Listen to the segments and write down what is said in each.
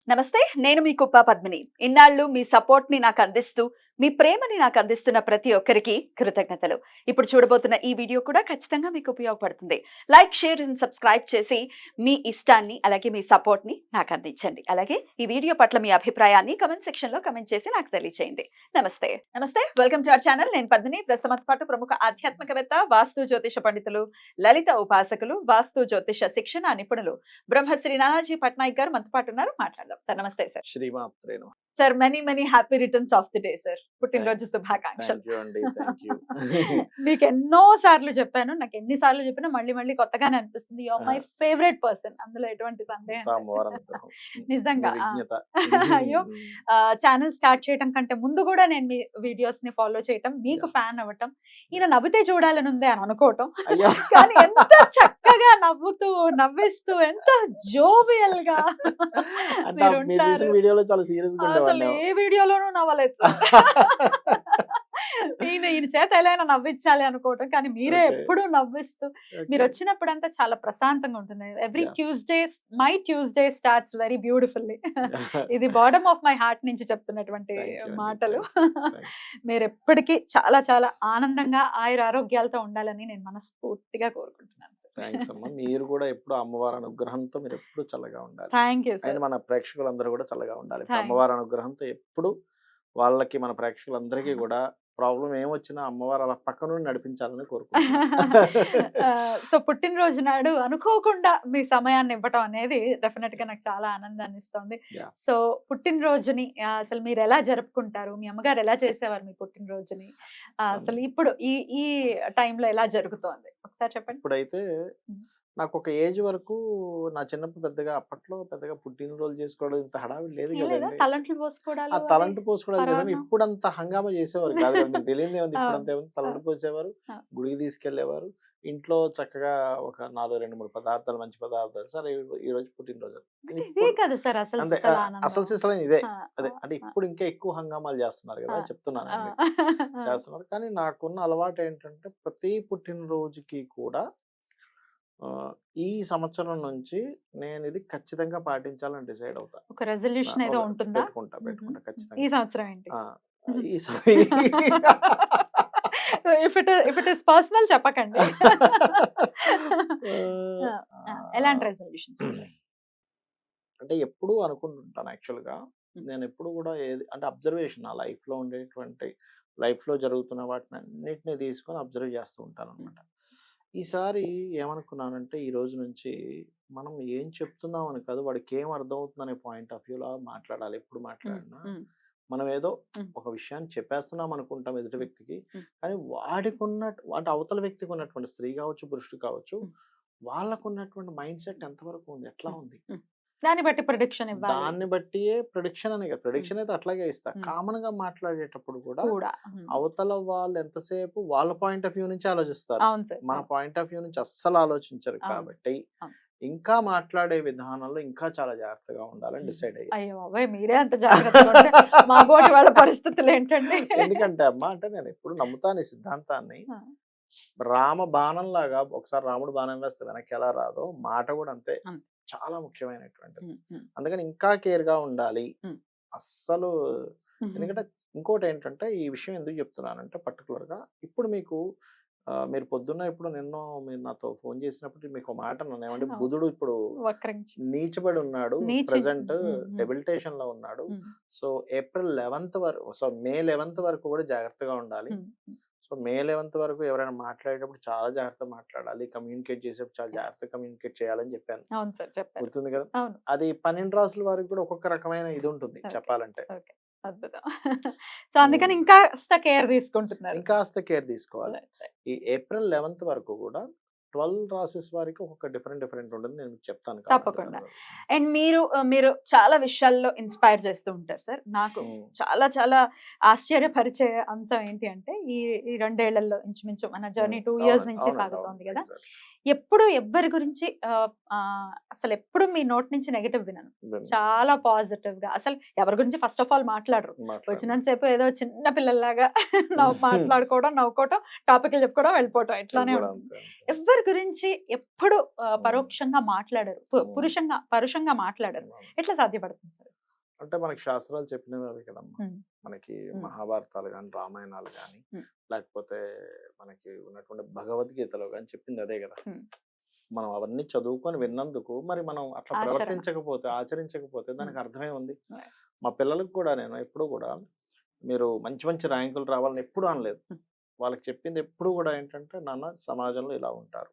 నమస్తే. నేను మీ కుప్ప పద్మిని. ఇన్నాళ్ళు మీ సపోర్ట్‌ని నాకందిస్తూ, మీ ప్రేమని నాకందిస్తున్న ప్రతి ఒక్కరికి కృతజ్ఞతలు. ఇప్పుడు చూడబోతున్న ఈ వీడియో కూడా ఖచ్చితంగా మీకు ఉపయోగపడుతుంది. లైక్, షేర్ అండ్ సబ్స్క్రైబ్ చేసి మీ ఇష్టాన్ని అలాగే మీ సపోర్ట్‌ని నాకందించండి. అలాగే ఈ వీడియో పట్ల మీ అభిప్రాయాన్ని కామెంట్ సెక్షన్‌లో కామెంట్ చేసి నాకు తెలియజేయండి. నమస్తే. నమస్తే. Welcome to our channel. నేను పద్మిని. ప్రస్తుతం పాటు ప్రముఖ ఆధ్యాత్మికవేత్త, వాస్తు జ్యోతిష పండితులు, లలిత ఉపాసకులు, వాస్తు జ్యోతిష శిక్షణ నిపుణులు బ్రహ్మశ్రీ నానాజీ పట్నాయక్ గారు మనతో పాటు ఉన్నారు. మాట్లాడదాం. సార్ నమస్తే సార్. శ్రీమాత్రే నమః. Sir many happy returns of the day sir. పుట్టినరోజు శుభాకాంక్షలు. థాంక్యూ అండి. థాంక్యూ. మీకు ఎన్నో సార్లు చెప్పాను. నాకు ఎన్ని సార్లు చెప్పినా మళ్ళీ కొత్తగానే అనిపిస్తుంది. You are my favourite person. అందులో ఎటువంటి సందేహం లేదు. తామవారం నిజంగా. విజ్ఞత. అయ్యో! ఛానల్ స్టార్ట్ చేయడం కంటే ముందు కూడా నేను మీ వీడియోస్ ని ఫాలో చేయటం, మీకు ఫ్యాన్ అవ్వటం, ఈయన నవ్వితే చూడాలని ఉంది అని అనుకోవటం. అయ్యో! కానీ ఎంత చక్కగా నవ్వుతూ, నవ్విస్తూ, ఎంత జోవియల్ గా అంటే మీరు చూసిన మీరుంటారు. వీడియోలో చాలా సీరియస్‌గా అసలు ఉండేవాడిని. ఏ వీడియోలోనూ నవ్వలేదు సార్. ఈయన చేత ఎలా అయినా నవ్వించాలి అనుకోవటం, కానీ మీరే ఓకే. ఎప్పుడూ నవ్విస్తూ మీరు ఓకే. వచ్చినప్పుడంతా చాలా ప్రశాంతంగా ఉంటుంది. Every yeah! Tuesday my Tuesday starts very beautifully. ఇది బాటమ్ ఆఫ్ మై హార్ట్ నుంచి చెప్తున్నటువంటి థాంక్యూ అండి. మాటలు. థాంక్యూ. మీరు ఎప్పటికీ చాలా ఆనందంగా ఆయురారోగ్యాలతో ఉండాలని నేను మనస్ఫూర్తిగా కోరుకుంటున్నాను సార్. థాంక్స్ అమ్మా. మీరు కూడా ఎప్పుడు అమ్మవారి అనుగ్రహంతో మీరు ఎప్పుడు చల్లగా ఉండాలి. థ్యాంక్ యూ అయిన సార్. మన ప్రేక్షకులందరూ కూడా చల్లగా ఉండాలి. ఇప్పుడు థాంక్ అమ్మవారి అనుగ్రహంతో ఎప్పుడు వాళ్ళకి మన ప్రేక్షకులందరికీ కూడా ప్రాబ్లమ్ ఏమొచ్చినా అమ్మవారు అలా పక్క నుండి నడిపించాలని కోరుకుంటున్నాను. సో పుట్టినరోజు నాడు అనుకోకుండా మీ సమయాన్ని ఇవ్వటం అనేది డెఫినెట్ గా నాకు చాలా ఆనందాన్ని ఇస్తుంది. యాహ్! సో పుట్టినరోజుని అసలు మీరు ఎలా జరుపుకుంటారు? మీ అమ్మగారు ఎలా చేసేవారు మీ పుట్టినరోజుని? అసలు ఇప్పుడు ఈ ఈ టైంలో ఎలా జరుగుతోంది ఒకసారి చెప్పండి. ఇప్పుడైతే హ్మ్. నాకు ఒక ఏజ్ వరకు నా చిన్నప్పుడు పెద్దగా అప్పట్లో పెద్దగా పుట్టినరోజు చేసుకోవడం ఇంత హడావిడి లేదు ఏం లేదా కదండి. తలంట్లు ఆ పోసుకోవడాలు అవి తలంటు పోసుకోవడం చేసాను. పరమాన్నం? ఇప్పుడు అంత హంగామా చేసేవారు కాదు కదా. మీకు తెలియదు ఏముంది, ఇప్పుడు అంత ఏముంది. ఆ, తలంటు పోసేవారు, ఆ. గుడికి తీసుకెళ్లేవారు, ఇంట్లో చక్కగా ఒక 4-2-3 పదార్థాలు, మంచి పదార్థాలు. సరే ఈ రోజు పుట్టినరోజు అంటే ఇదే ఇప్పుడు కదా సార్ అసలు అంతే. సిసలు అసలు ఆనందం. సిసలైన ఇదే. ఆ, అదే ఆ, అంటే ఆ, ఇప్పుడు ఇంకా ఎక్కువ హంగామాలు చేస్తున్నారు కదా, ఆ, చెప్తున్నానండి. ఆ. చేస్తున్నారు. కానీ నాకున్న అలవాటు ఏంటంటే ప్రతి పుట్టినరోజుకి కూడా ఈ సంవత్సరం నుంచి నేను ఇది ఖచ్చితంగా పాటించాలని డిసైడ్ అవుతా. ఒక రెజల్యూషన్ ఏదో ఉంటుందా? పెట్టుకుంటా ఈ ఖచ్చితంగా. సంవత్సరం ఏంటి? ఆ! ఈ స ఇఫ్ ఇట్ ఇస్ పర్సనల్ చెప్పకండి. ఆ, ఎలాంటి రెజల్యూషన్స్ ఉంటాయి? అంటే ఎప్పుడూ అనుకుంటుంటాను యాక్చువల్‌గా. నేను ఎప్పుడు కూడా ఏది అంటే అబ్జర్వేషన్ నా లైఫ్‌లో ఉండేటువంటి లైఫ్‌లో జరుగుతున్న వాటినన్నిటిని తీసుకొని అబ్జర్వ్ చేస్తూ ఉంటాననమాట. ఈసారి ఏమనుకున్నానంటే ఈ రోజు నుంచి మనం ఏం చెప్తున్నాం అని కాదు, వాడికి ఏం అర్థమవుతుందనే పాయింట్ ఆఫ్ వ్యూలో మాట్లాడాలి. ఎప్పుడు మాట్లాడినా మనం ఏదో ఒక విషయాన్ని చెప్పేస్తున్నాం అనుకుంటాం ఎదుటి వ్యక్తికి. కానీ అంటే అవతల వ్యక్తికి ఉన్నటువంటి స్త్రీ కావచ్చు, పురుషుడు కావచ్చు, వాళ్ళకున్నటువంటి మైండ్ సెట్ ఎంతవరకు ఉంది, ఎట్లా ఉంది, దాన్ని బట్టి ప్రొడిక్షన్ ఇవ్వాలి దాన్ని బట్టియే ప్రిడిక్షన్ అనే కదా. ప్రిడిక్షన్ అయితే అట్లాగే ఇస్తా. కామన్ గా మాట్లాడేటప్పుడు కూడా కూడా. అవతల వాళ్ళు ఎంతసేపు వాళ్ళ పాయింట్ ఆఫ్ వ్యూ నుంచి ఆలోచిస్తారు. అవును సార్. మన పాయింట్ ఆఫ్ వ్యూ నుంచి అస్సలు ఆలోచించరు. అవును. కాబట్టి అవును. ఇంకా మాట్లాడే విధానంలో ఇంకా చాలా జాగ్రత్తగా ఉండాలని డిసైడ్ అయ్యా. అయ్యో బాబోయ్! మీరే అంత జాగ్రత్తగా ఉంటే మా బోటి వాళ్ళ పరిస్థితులు ఏంటండి? ఎందుకంటే అమ్మా అంటే నేను ఎప్పుడు నమ్ముతాను ఈ సిద్ధాంతాన్ని. ఆ. రామ బాణం లాగా ఒకసారి రాముడు బాణం వేస్తే వెనక్కి ఎలా రాదో మాట కూడా అంతే. అంతే. చాలా ముఖ్యమైనటువంటిది. ఉమ్, ఉమ్, అందుకని ఇంకా కేర్ గా ఉండాలి. ఉమ్. అస్సలు ఉమ్, ఎందుకంటే ఇంకోటి ఏంటంటే ఈ విషయం ఎందుకు చెప్తున్నానంటే పర్టికులర్ గా ఇప్పుడు మీకు మీరు పొద్దున్న ఇప్పుడు మీరు నాతో ఫోన్ చేసినప్పుడు మీకు మాట అన్నాను. ఏమంటే అవును. బుధుడు ఇప్పుడు వక్రించి నీచబడి ఉన్నాడు, నీచి. ప్రెసెంట్ ఉమ్, ఉమ్, డెబిలిటేషన్ లో ఉన్నాడు. ఉమ్, సో ఏప్రిల్ 11th వరకు, సో మే 11th వరకు కూడా జాగ్రత్తగా ఉండాలి. ఉమ్, సో మే 11th వరకు ఎవరైనా మాట్లాడేటప్పుడు చాలా జాగ్రత్తగా మాట్లాడాలి, కమ్యూనికేట్ చేసేటప్పుడు చాలా జాగ్రత్తగా కమ్యూనికేట్ చేయాలని చెప్పాను. అవును సార్ చెప్పారు. గుర్తుంది కదా. అవును. అది 12 రాసుల వారికి కూడా ఒక్కొక్క రకమైన ఇది ఉంటుంది ఓకే. చెప్పాలంటే. ఓకే. అద్భుతం. సో అందుకని ఇంకా కేర్ తీసుకుంటున్నారు. ఇంకాస్త కేర్ తీసుకోవాలి. Right, right. ఈ ఏప్రిల్ 11th వరకు కూడా 12 రాసెస్ వారికి ఒక్కొక్క డిఫరెంట్ ఉంటుంది. నేను మీకు చెప్తాను తప్పకుండా. అండ్ మీరు చాలా విషయాల్లో ఇన్స్పైర్ చేస్తూ ఉంటారు సార్. నాకు చాలా ఆశ్చర్యపరిచే అంశం ఏంటి అంటే ఈ 2 ఏళ్లలో ఇంచుమించు మన జర్నీ 2 years నుంచి సాగుతోంది కదా. ఎప్పుడు ఎవ్వరి గురించి అసలు ఎప్పుడు మీ నోట్ నుంచి నెగటివ్ వినను. చాలా పాజిటివ్ గా అసలు ఎవరి గురించి ఫస్ట్ ఆఫ్ ఆల్ మాట్లాడరు. వచ్చినంతసేపు ఏదో చిన్న పిల్లల్లాగా మాట్లాడుకోవడం, నవ్వుకోవడం, టాపిక్లు చెప్పుకోవడం, వెళ్ళిపోవడం ఇట్లానే ఉంటుంది. ఎవరి గురించి ఎప్పుడు పరోక్షంగా మాట్లాడరు, పరుషంగా మాట్లాడరు. ఎట్లా సాధ్యపడుతుంది సార్? అంటే మనకి శాస్త్రాలు చెప్పినవి అవి కదమ్మా. ఉమ్, మనకి ఉమ్, మహాభారతాలు కానీ, రామాయణాలు కానీ, ఉమ్, లేకపోతే మనకి ఉన్నటువంటి భగవద్గీతలో కానీ చెప్పింది అదే కదా. ఉమ్. మనం అవన్నీ చదువుకొని విన్నందుకు మరి మనం అట్లా ఆచరణ. ప్రవర్తించకపోతే, ఆచరించకపోతే ఉమ్, దానికి అర్థమే ఉంది. right. మా పిల్లలకు కూడా నేను ఎప్పుడు కూడా మీరు మంచి మంచి ర్యాంకులు రావాలని ఎప్పుడు అనలేదు. ఉమ్, వాళ్ళకి చెప్పింది ఎప్పుడు కూడా ఏంటంటే, నాన్న సమాజంలో ఇలా ఉంటారు.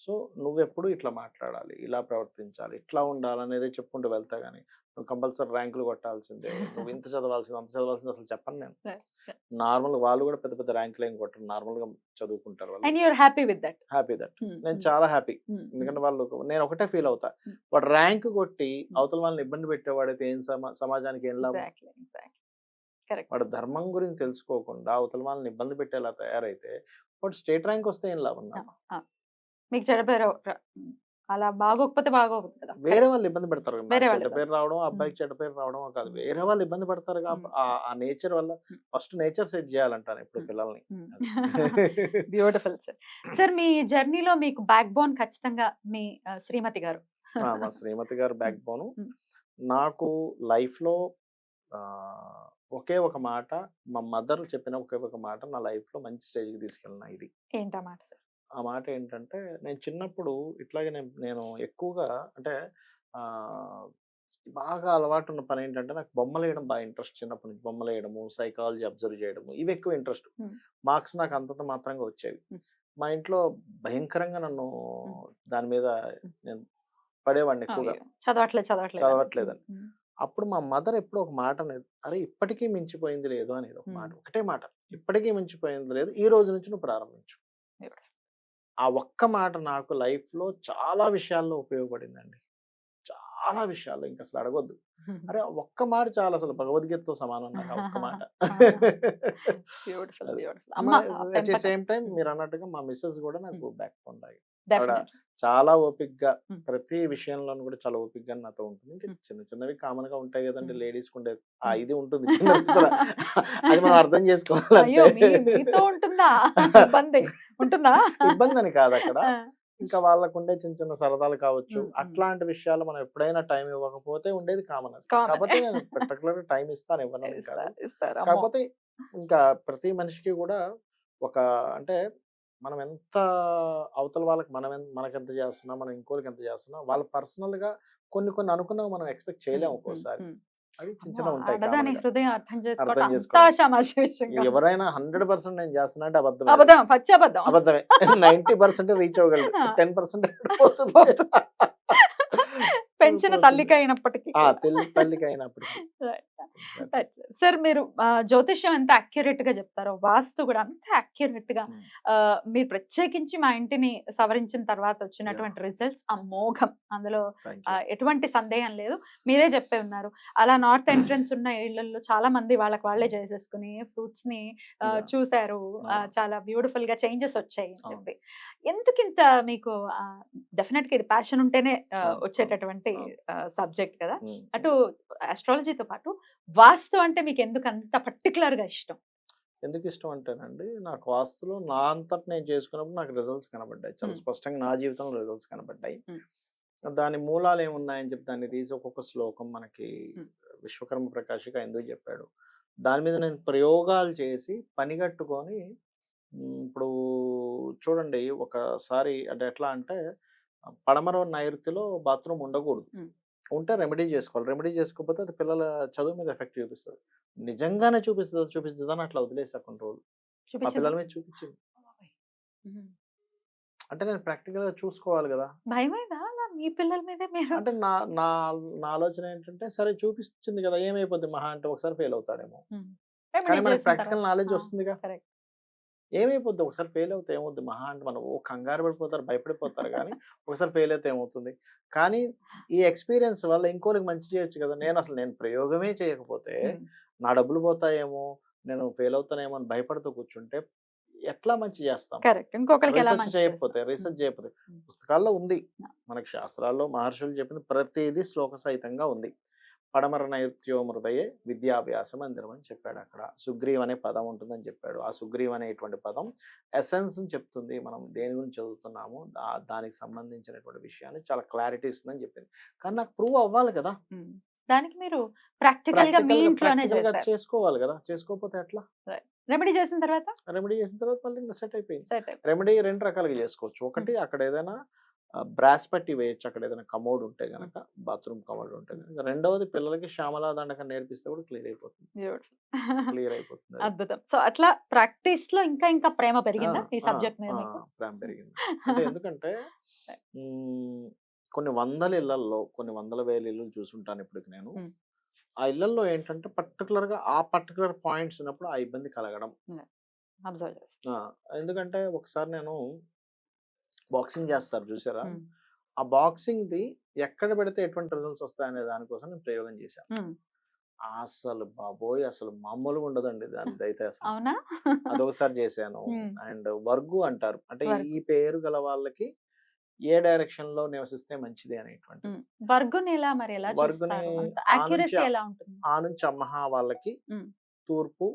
సో నువ్వెప్పుడు ఇట్లా మాట్లాడాలి, ఇలా ప్రవర్తించాలి, ఇట్లా ఉండాలనేదే చెప్పుకుంటూ వెళ్తా గానీ, నువ్వు కంపల్సరీ ర్యాంకులు కొట్టాల్సిందే, నువ్వు ఇంత చదవాల్సింది, అంత చదవాల్సింది అసలు చెప్పను నేను. right, right. నార్మల్ వాళ్ళు కూడా పెద్ద పెద్ద ర్యాంకులు ఏం కొట్టరు. నార్మల్‌గా చదువుకుంటారు వాళ్ళు. And you're happy with that. Happy that. Um, నేను ఉమ్, చాలా హ్యాపీ. ఉమ్, ఉమ్, ఎందుకంటే వాళ్ళు నేను ఒకటే ఫీల్ అవుతా. ఉమ్. వాడు ర్యాంక్ కొట్టి ఉమ్. అవతల వాళ్ళని ఇబ్బంది పెట్టేవాడైతే ఏం సమాజానికి ఏం లాభం? Exactly, exactly. Correct. వాడు ధర్మం గురించి తెలుసుకోకుండా అవతల వాళ్ళని ఇబ్బంది పెట్టేలా తయారైతే వాడు స్టేట్ ర్యాంక్ వస్తే ఏం లాభం నాకు? మీకు చెడ్డ పేరు అలా బాగోకపోతే బాగోదు కదా. వేరే వాళ్ళు ఇబ్బంది పెడతారు. నాకు వేరే చెడ్డ వాళ్ళు పేరు రావడం, అబ్బాయికి చెడ్డ పేరు రావడం కాదు. వేరే వాళ్ళు ఇబ్బంది పడతారు ఆ నేచర్ వల్ల. ఫస్ట్ నేచర్ సెట్ చేయాలంటాను ఇప్పుడు పిల్లల్ని. Beautiful sir. సార్ మీ జర్నీలో మీకు బ్యాక్ బోన్ ఖచ్చితంగా మీ శ్రీమతి గారు. మా శ్రీమతి గారు బ్యాక్ బోను. ఉమ్. నాకు లైఫ్ లో ఒకే ఒక మాట, మా మదర్ చెప్పిన ఒకే ఒక మాట నా లైఫ్ లో మంచి స్టేజ్ కి తీసుకెళ్ళిన ఇది. ఏంటా మాట సార్? ఆ మాట ఏంటంటే, నేను చిన్నప్పుడు ఇట్లాగే నేను ఎక్కువగా అంటే ఆ బాగా అలవాటు ఉన్న పని ఏంటంటే, నాకు బొమ్మలు వేయడం బాగా ఇంట్రెస్ట్. చిన్నప్పటి నుంచి బొమ్మలు వేయడము, సైకాలజీ అబ్జర్వ్ చేయడము, ఇవి ఎక్కువ ఇంట్రెస్ట్. మార్క్స్ నాకు అంతంత మాత్రంగా వచ్చేవి. మా ఇంట్లో భయంకరంగా నన్ను దాని మీద నేను పడేవాడిని ఎక్కువగా, చదవట్లేదని. అప్పుడు మా మదర్ ఎప్పుడు ఒక మాట అనేది, అరే ఇప్పటికీ మించిపోయింది లేదు అనేది ఒక మాట, ఒకటే మాట, ఇప్పటికీ మించిపోయింది లేదు, ఈ రోజు నుంచి నువ్వు ప్రారంభించు. ఆ ఒక్క మాట నాకు లైఫ్ లో చాలా విషయాల్లో ఉపయోగపడిందండి. చాలా విషయాల్లో ఇంకా అసలు అడగొద్దు. అరే ఒక్క మాట చాలా, అసలు భగవద్గీతతో సమానం నాకు ఆ ఒక్క మాట. అట్ ది సేమ్ టైం మీరు అన్నట్టుగా మా మిస్సెస్ కూడా నాకు బ్యాక్ బోన్ లాగే. ఆవిడ చాలా ఓపిక్గా ప్రతి విషయంలోనూ కూడా చాలా ఓపిక్గా నాతో ఉంటుంది. ఇంకా చిన్న చిన్నవి కామన్ గా ఉంటాయి కదండి లేడీస్ కు ఉండేది, ఆ ఇది ఉంటుంది చిన్న అది మనం అర్థం చేసుకోవాలి. ఇబ్బంది అని కాదు అక్కడ, ఇంకా వాళ్ళకు ఉండే చిన్న చిన్న సరదాలు కావచ్చు, అట్లాంటి విషయాలు మనం ఎప్పుడైనా టైం ఇవ్వకపోతే ఉండేది కామన్. కాబట్టి నేను పర్టికులర్ టైం ఇస్తాను, ఇవ్వను కాదు. కాకపోతే ఇంకా ప్రతి మనిషికి కూడా ఒక అంటే మనం ఎంత అవతల వాళ్ళకి మనకెంత చేస్తున్నా, మనం ఇంకోరికి ఎంత చేస్తున్నా, వాళ్ళ పర్సనల్ గా కొన్ని అనుకున్నవి మనం ఎక్స్పెక్ట్ చేయలేము ఒక్కోసారి. అవి చిన్న చిన్న ఉంటాయి. అర్థం చేసుకోవాలి. ఎవరైనా 100% నేను చేస్తున్నా అంటే అబద్ధమే. 90% రీచ్ అవ్వగలరు, 10% పోతుంది. పెంచిన తల్లికి అయినప్పటికీ. సార్ మీరు జ్యోతిష్యం ఎంత అక్యురేట్ గా చెప్తారో, వాస్తు కూడా అంత అక్యురేట్ గా మీరు ప్రత్యేకించి మా ఇంటిని సవరించిన తర్వాత వచ్చినటువంటి రిజల్ట్స్ అమోఘం, అందులో ఎటువంటి సందేహం లేదు. మీరే చెప్పే ఉన్నారు, అలా నార్త్ ఎంట్రన్స్ ఉన్న ఇళ్లలో చాలా మంది వాళ్ళే చేసేసుకుని ఫ్రూట్స్ ని చూసారు, చాలా బ్యూటిఫుల్ గా చేంజెస్ వచ్చాయి అని చెప్పి. ఎందుకింత మీకు డెఫినెట్ గా ఇది ప్యాషన్ ఉంటేనే వచ్చేటటువంటి సబ్జెక్ట్ కదా. అటు ఆస్ట్రాలజీతో పాటు వాస్తు అంటే మీకు ఎందుకు అంత పర్టికులర్ గా ఇష్టం? ఎందుకు ఇష్టం అంటేనండి, నాకు వాస్తులో నా అంతట నేను చేసుకున్నప్పుడు నాకు రిజల్ట్స్ కనబడ్డాయి, చాలా స్పష్టంగా నా జీవితంలో రిజల్ట్స్ కనబడ్డాయి. దాని మూలాలు ఏమున్నాయని చెప్పి దాన్ని తీసి ఒక్కొక్క శ్లోకం మనకి విశ్వకర్మ ప్రకాశిక ఎందుకు చెప్పాడు, దాని మీద నేను ప్రయోగాలు చేసి పనిగట్టుకొని. ఇప్పుడు చూడండి, ఒకసారి అంటే ఎట్లా అంటే, పడమర నైరుతిలో బాత్రూమ్ ఉండకూడదు, ఉంటే రెమెడీ చేసుకోవాలి. రెమెడీ చేసుకోకపోతే అది పిల్లల చదువు మీద ఎఫెక్ట్ చూపిస్తుంది. నిజంగానే చూపిస్తుంది అని అట్లా వదిలేసా కొన్ని రోజులు. మా పిల్లల మీద చూపించింది. అంటే నేను ప్రాక్టికల్ గా చూసుకోవాలి కదా. మీ పిల్లల మీద అంటే నా ఆలోచన ఏంటంటే, సరే చూపిస్తుంది కదా, ఏమైపోద్ది మహా అంటే ఒకసారి ఫెయిల్ అవుతాడేమో, కానీ మనకి ప్రాక్టికల్ నాలెడ్జ్ వస్తుందిగా. ఏమైపోద్ది ఒకసారి ఫెయిల్ అవుతే ఏమవుద్ది మహా అంటే, మనం కంగారు పడిపోతారు, భయపడిపోతారు, కానీ ఒకసారి ఫెయిల్ అయితే ఏమవుతుంది. కానీ ఈ ఎక్స్పీరియన్స్ వల్ల ఇంకోరికి మంచి చేయొచ్చు కదా. నేను ప్రయోగమే చేయకపోతే నా డబ్బులు పోతాయేమో, నేను ఫెయిల్ అవుతానేమో అని భయపడుతూ కూర్చుంటే ఎట్లా మంచి చేస్తాం? రీసెర్చ్ చేయకపోతే పుస్తకాల్లో ఉంది, మనకి శాస్త్రాల్లో మహర్షులు చెప్పింది ప్రతిదీ శ్లోక సహితంగా ఉంది. పడమర నైరుత్యో మృదయే విద్యాభ్యాసం మందిరం అని చెప్పాడు. అక్కడ సుగ్రీవ్ అనే పదం ఉంటుందని చెప్పాడు. ఆ సుగ్రీవ్ అనేటువంటి పదం ఎసెన్స్ చెప్తుంది, మనం దేని గురించి చదువుతున్నాము దానికి సంబంధించినటువంటి విషయాన్ని చాలా క్లారిటీ ఇస్తుందని చెప్పింది. కానీ నాకు ప్రూవ్ అవ్వాలి కదా, దానికి మీరు ప్రాక్టికల్ గా మీ ఇంట్లోనే ప్రాక్టికల్ గా చేశారు. చేసుకోవాలి కదా, చేసుకోకపోతే ఎట్లా? రెమెడీ చేసిన తర్వాత రెమెడీ చేసిన తర్వాత మళ్ళీ ఇంకా సెట్ అయిపోయింది. సెట్ అయిపోయింది. రెమెడీ 2 రకాలుగా చేసుకోవచ్చు. ఒకటి అక్కడ ఏదైనా బ్రాస్ పట్టి వేయొచ్చు, అక్కడ ఏదైనా కమోడ్ ఉంటే గనక, బాత్రూమ్ కమోడ్ ఉంటే గనక. రెండవది పిల్లలకి శ్యామలా దండకం నేర్పిస్తే కూడా క్లియర్ అయిపోతుంది. క్లియర్ అయిపోతుంది అది. అద్భుతం. సో అట్లా ప్రాక్టీస్ లో ఇంకా ఇంకా ప్రేమ ఆ, పెరిగిందా ఈ ఆ, సబ్జెక్ట్ మీద ఆ, మీకు? ప్రేమ పెరిగింది. అంటే ఎందుకంటే కొన్ని వందల ఇళ్లల్లో కొన్ని వందల వేల ఇల్లు చూసుంటాను ఇప్పటికి నేను. ఉమ్. ఆ ఇళ్లలో ఏంటంటే పర్టికులర్ గా ఆ పర్టికులర్ పాయింట్స్ ఉన్నప్పుడు ఆ ఇబ్బంది కలగడం. అబ్జర్వ్ చేసి. ఆ, ఎందుకంటే ఒకసారి నేను బాక్సింగ్ చేస్తారు చూసారా, ఉమ్. ఆ బాక్సింగ్ ది ఎక్కడ పెడితే ఎటువంటి రిజల్ట్స్ వస్తాయనే దానికోసం నేను ప్రయోగం చేశాను. ఉమ్. అసలు బాబోయ్, అసలు మామూలుగా ఉండదండి దానిది అయితే అసలు. అవునా? అదొకసారి చేశాను. ఉమ్. అండ్ వర్గు అంటారు, అంటే వర్గు. ఈ పేరు గల వాళ్ళకి ఏ డైరెక్షన్ లో నివసిస్తే మంచిది అనేటువంటి. ఉమ్. వర్గుని ఎలా మరి ఎలా వర్గుని చూస్తారు? అంత ఆ నుంచి యాక్యురసీ ఎలా ఉంటుంది? ఆ నుంచి అమ్మహా వాళ్ళకి ఉమ్. తూర్పు,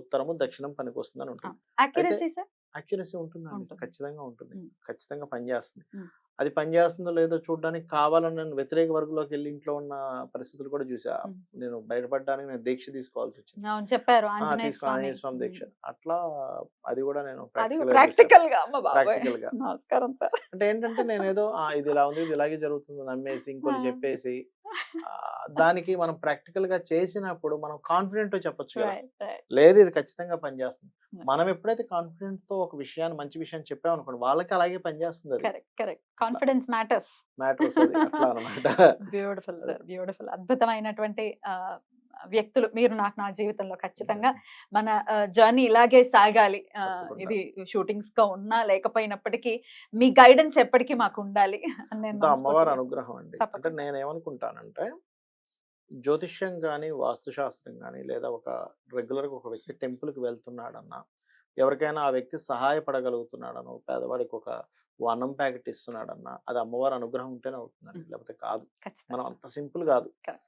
ఉత్తరము, దక్షిణం పనికొస్తుందని ఉంటుంది. Accuracy sir? అక్యురసీ ఉంటుందండి, ఉంటుంది. ఖచ్చితంగా ఉంటుంది, ఉమ్. ఖచ్చితంగా పనిచేస్తుంది. ఉమ్. అది పనిచేస్తుందో లేదో చూడడానికి కావాలని నేను వ్యతిరేక వర్గంలోకి వెళ్ళి ఇంట్లో ఉన్న పరిస్థితులు కూడా చూసా. ఉమ్. నేను బయటపడడానికి నేను దీక్ష తీసుకోవాల్సి వచ్చింది. అవును చెప్పారు ఆ, ఆంజనేయ తీసుకుని ఆంజనేయ స్వామి స్వామి. దీక్ష. అట్లా అది కూడా నేను అది ప్రాక్టికల్ గా చూసాను. ప్రాక్టికల్ గా అమ్మ బాబాయ్. ప్రాక్టికల్ గా నమస్కారం సార్. అంటే ఏంటంటే నేనేదో ఇది ఇలా ఉంది, ఇది ఇలాగే జరుగుతుంది నమ్మేసి ఇంకోటి చెప్పేసి దానికి మనం ప్రాక్టికల్ గా చేసినప్పుడు మనం కాన్ఫిడెంట్ తో చెప్పొచ్చు కదా, Right, right. లేదు ఇది ఖచ్చితంగా పనిచేస్తుంది. Yeah. మనం ఎప్పుడైతే కాన్ఫిడెంట్ తో ఒక విషయాన్ని, మంచి విషయాన్ని చెప్పామనుకోండి, వాళ్ళకి అలాగే పనిచేస్తుంది. అది correct correct. Confidence matters. Matters అది అట్లా అనమాట. Beautiful sir, beautiful. అద్భుతమైనటువంటి వ్యక్తులు మీరు నాకు నా జీవితంలో. ఖచ్చితంగా మన జర్నీ ఇలాగే సాగాలి. తప్పకుండా. ఇది షూటింగ్స్ గా ఉన్నా లేకపోయినప్పటికీ మీ గైడెన్స్ ఎప్పటికీ మాకు ఉండాలి అని నేను అంతా అమ్మవారి మనస్ఫూర్తిగా- అనుగ్రహం అండి. అంటే తప్పకుండా. నేనేమనుకుంటానంటే జ్యోతిష్యం కానీ, వాస్తుశాస్త్రం కానీ, లేదా ఒక రెగ్యులర్గా ఒక వ్యక్తి టెంపుల్కి వెళ్తున్నాడన్నా, ఎవరికైనా ఆ వ్యక్తి సహాయపడగలుగుతున్నాడనో, పేదవాడికి ఒక అన్నం ప్యాకెట్ ఇస్తున్నాడన్నా, అది అమ్మవారి అనుగ్రహం ఉంటేనే అవుతుందండి, లేకపోతే కాదు. ఖచ్చితంగా. మనం అంత సింపుల్ కాదు. Correct.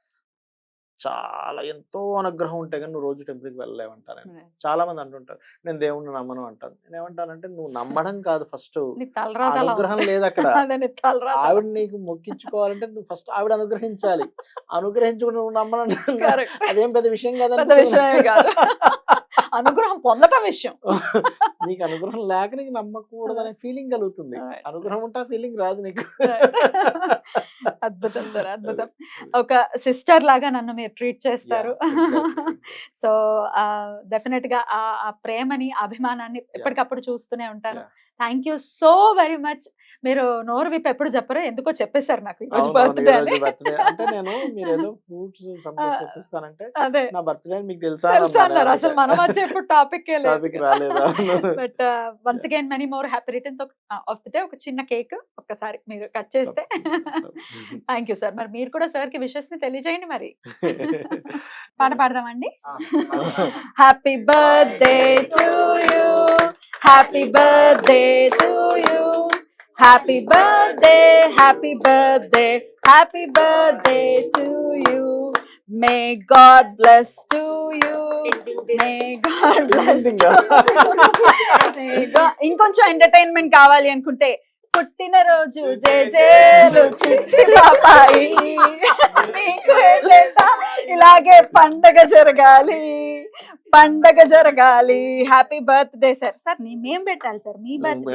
చాలా ఎంతో అనుగ్రహం ఉంటే కానీ నువ్వు రోజు టెంపుల్కి వెళ్ళలేమంటారు. Right. చాలా మంది అంటుంటారు నేను దేవుణ్ణి నమ్మను అంటాను. నేనేమంటానంటే నువ్వు నమ్మడం కాదు, ఫస్ట్ నీ తలరాతలా అనుగ్రహం ఉంది. లేదు అక్కడ. అదే నీ తలరాతలా. ఆవిడ నీకు మొక్కించుకోవాలంటే నువ్వు ఫస్ట్ ఆవిడ అనుగ్రహించాలి. అనుగ్రహించుకుని నువ్వు నమ్మను Correct. అదేం పెద్ద విషయం కదా. పెద్ద విషయమే కాదు. అనుగ్రహం పొందటం విషయం. నీకు అనుగ్రహం లేక నీకు నమ్మకూడదు అనే ఫీలింగ్ కలుగుతుంది. Right. అనుగ్రహం ఉంటే ఆ ఫీలింగ్ రాదు నీకు. అద్భుతం సార్, అద్భుతం. ఒక సిస్టర్ లాగా నన్ను మీరు ట్రీట్ చేస్తారు. Yeah, exactly. సో డెఫినెట్ గా ఆ ప్రేమని, అభిమానాన్ని ఎప్పటికప్పుడు చూస్తూనే ఉంటాను. Yeah. Thank you so very much. మీరు నోరు విప్పి ఎప్పుడు చెప్పరు, ఎందుకో చెప్పేశారు నాకు ఈ రోజు అవునవును, బర్త్డే ఈ అని. రోజు birthday. అంటే నేను మీరు ఏదో ఫ్రూట్స్ తెప్పిస్తానంటే అదే నా బర్త్డే అని మీకు తెలుసా తెలుసా అన్నారు. అసలు మన మధ్య ఎప్పుడు టాపిక్ టాపిక్ రాలేదా? But once again many more happy returns of the day. ఒక చిన్న కేక్ ఒక్కసారి మీరు కట్ చేస్తే. Thank you sir. మరి మీరు కూడా సార్ కి విషెస్ ని తెలియజేయండి. మరి పాట పాడదామండి. Happy birthday to you, happy birthday to you, happy birthday, happy birthday, happy birthday to you. May God bless to you, may God bless. ఇంకొంచెం ఎంటర్టైన్మెంట్ కావాలి అనుకుంటే పుట్టినరోజు జేజేలు చిట్టి పాపాయి, నీకు ఏటేటా ఇలాగే పండగ జరగాలి, పండగ జరగాలి. Happy birthday sir. సార్ మేం పెట్టాలి సార్ మీ బర్త్డే.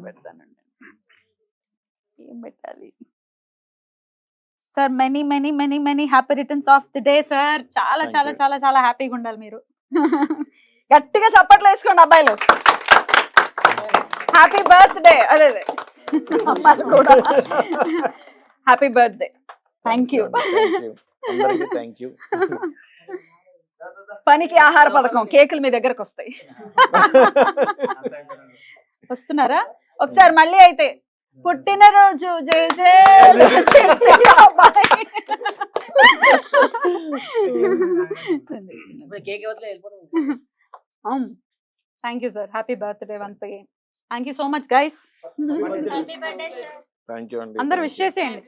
పెడతానండి. ఏం పెట్టాలి sir? Many many many many happy returns of the day sir. చాలా Thank చాలా you. చాలా చాలా హ్యాపీగా ఉండాలి మీరు. గట్టిగా చప్పట్లు వేసుకోండి అబ్బాయిలు. Happy birthday. అదే అదే అమ్మాయిలు కూడా happy birthday. Thank you. Thank you. పనికి ఆహార పథకం కేకులు మీ దగ్గరకు వస్తాయి. వస్తున్నారా? ఒకసారి మళ్ళీ అయితే పుట్టినరోజు జయ జయ thank you sir. Happy birthday once again. Thank you so much guys. Thank you అండి. అందరు విష్ చేసేయండి.